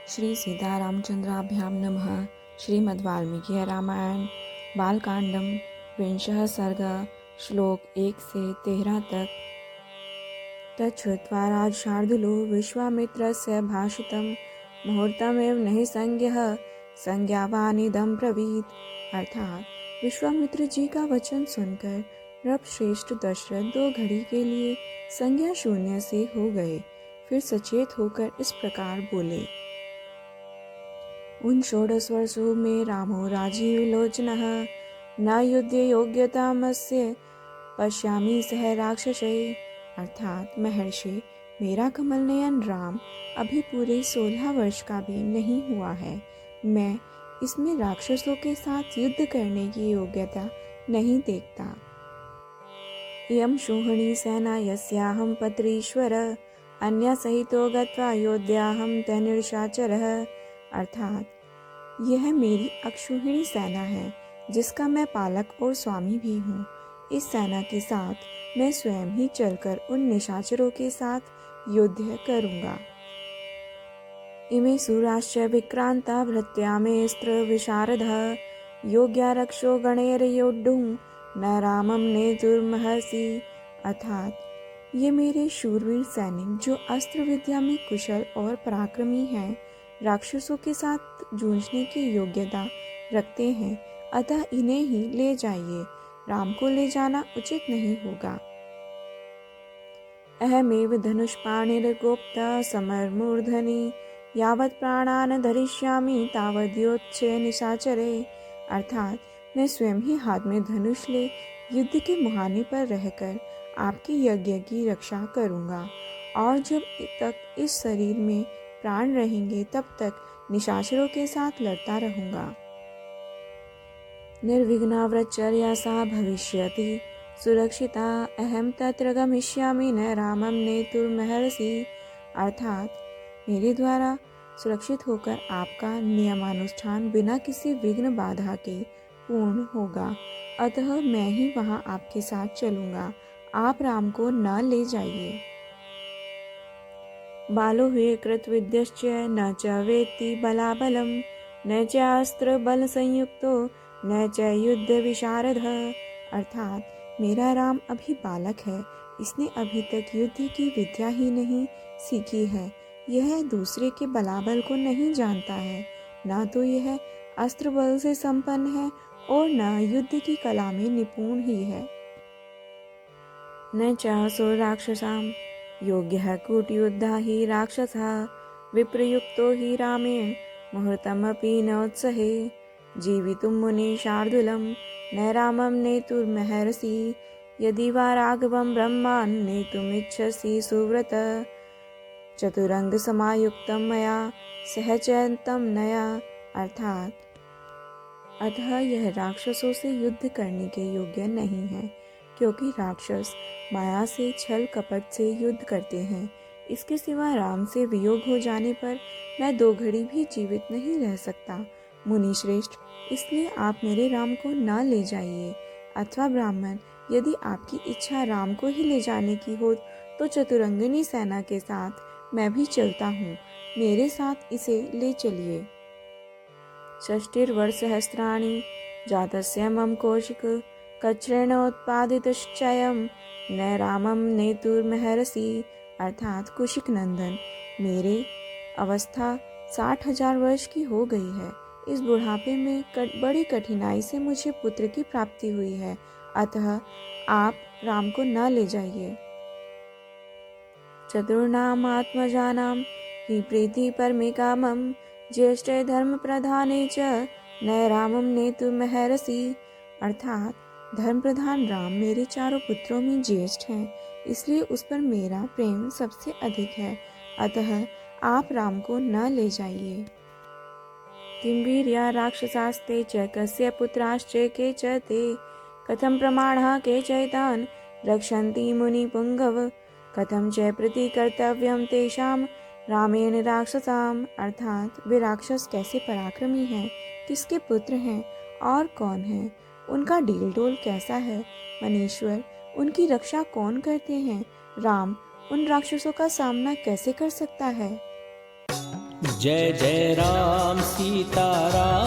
श्री सीतारामचंद्राभ्यां नमः। श्रीमद् वाल्मीकि रामायण बालकांडम विंशः सर्ग श्लोक 1 से 13 तक। तच्छ्रुत्वा राजशार्दूलो विश्वामित्रस्य भाषितं मुहूर्तमेव नहि संज्ञः संज्ञावानिदं ब्रवीत्। अर्थात विश्वामित्र जी का वचन सुनकर नृपश्रेष्ठ दशरथ 2 घड़ी के लिए संज्ञा शून्य से हो गए। फिर सचेत होकर इस प्रकार बोले। उन 16 वर्षों में रामो राजीवलोचनः न युद्धे योग्यतामस्य पश्यामि सह राक्षसैः। अर्थात महर्षि, मेरा कमल नयन राम अभी पूरे 16 वर्ष का भी नहीं हुआ है। मैं इसमें राक्षसों के साथ युद्ध करने की योग्यता नहीं देखता। इयं शोहणी सेना यस्याहं पत्रीश्वर अन्य सहितो गत्वा योध्याहं तैर्निशाचरः। अर्थात यह मेरी अक्षौहिणी सेना है जिसका मैं पालक और स्वामी भी हूँ। इस सेना के साथ मैं स्वयं ही चलकर उन निशाचरों के साथ युद्ध करूँगा। इमे सुराश्च विक्रांता भृत्या मे अस्त्र विशारदः योग्या रक्षो गणैर्योद्धुं न रामं नेतुर्महर्षि। अर्थात ये मेरे शूरवीर सैनिक जो अस्त्र विद्या में कुशल और पराक्रमी हैं, राक्षसों के साथ जूझने की योग्यता रखते हैं, अतः इन्हें ही ले जाइए। राम को ले जाना उचित नहीं होगा। अहमेव धनुष्पाणिर्गोप्ता समरमूर्धनि यावत् प्राणान् धरिष्यामि तावद्योत्स्य निशाचरे। अर्थात मैं स्वयं ही हाथ में धनुष ले युद्ध के मुहाने पर रहकर आपके यज्ञ की रक्षा करूंगा, और जब तक इस शरीर में प्राण रहेंगे तब तक निशाचरों के साथ लड़ता रहूंगा। निर्विघ्ना व्रतचर्या सा भविष्यति सुरक्षिता अहम तत्र गमिष्यामि न रामं नेतुर्महर्षि। अर्थात मेरे द्वारा सुरक्षित होकर आपका नियमानुष्ठान बिना किसी विघ्न बाधा के पूर्ण होगा, अतः मैं ही वहां आपके साथ चलूंगा। आप राम को न ले जाइए। बालो हुए कृतविद्यश्च न च वेत्ति बलाबलं न च अस्त्र बल संयुक्तो न च युद्ध विशारदः। अर्थात मेरा राम अभी बालक है, इसने अभी तक युद्ध की विद्या ही नहीं सीखी है। यह दूसरे के बलाबल को नहीं जानता है, न तो यह अस्त्र बल से संपन्न है और न युद्ध की कला में निपुण ही है। न चासो राक्षसां योग्यः कूटयुद्धा हि राक्षसः विप्रयुक्तो हि रामेण मुहूर्तमपि नोत्सहे जीवितुं मुनि शार्दूलं न रामं नेतुर्महर्षि यदि वा राघवं ब्रह्मान् नेतुमिच्छसि सुव्रत चतुरंग समायुक्तं मया सहचैतं नया। अतः यह राक्षसों से युद्ध करने के योग्य नहीं है, क्योंकि राक्षस माया से छल कपट से युद्ध करते हैं। इसके सिवा राम से वियोग हो जाने पर मैं 2 घड़ी भी जीवित नहीं रह सकता। मुनि श्रेष्ठ, इसलिए आप मेरे राम को न ले जाइए। अथवा ब्राह्मण, यदि आपकी इच्छा राम को ही ले जाने की हो तो चतुरंगिनी सेना के साथ मैं भी चलता हूँ, मेरे साथ इसे ले चलिए। षष्टिर्वर्षसहस्राणि जातस्य मम कौशिक कच्छ्रेणोत्पादितश्चयं न रामं नेतुर्महर्षि। अर्थात कुशिक नंदन, मेरे अवस्था 60,000 वर्ष की हो गई है। इस बुढ़ापे में बड़ी कठिनाई से मुझे पुत्र की प्राप्ति हुई है, अतः आप राम को न ले जाइए। चतुर्णाम आत्मजानां हि प्रीति परमे कामं ज्येष्ठे धर्म प्रधाने च न रामं नेतुर्महर्षि। अर्थात धर्म प्रधान राम मेरे 4 पुत्रों में ज्येष्ठ हैं, इसलिए उस पर मेरा प्रेम सबसे अधिक है, अतः आप राम को न ले जाइए। किं वीर्या राक्षसास्ते च कस्य पुत्राश्च के च ते कथं प्रमाणः के चैतान् रक्षन्ति मुनिपुंगव कथं च प्रतिकर्तव्यं तेषां रामेण राक्षसाम्। अर्थात वे राक्षस कैसे पराक्रमी हैं, किसके पुत्र हैं और कौन हैं, उनका डील डोल कैसा है, मनीश्वर उनकी रक्षा कौन करते हैं, राम उन राक्षसों का सामना कैसे कर सकता है। जय जय राम सीता राम।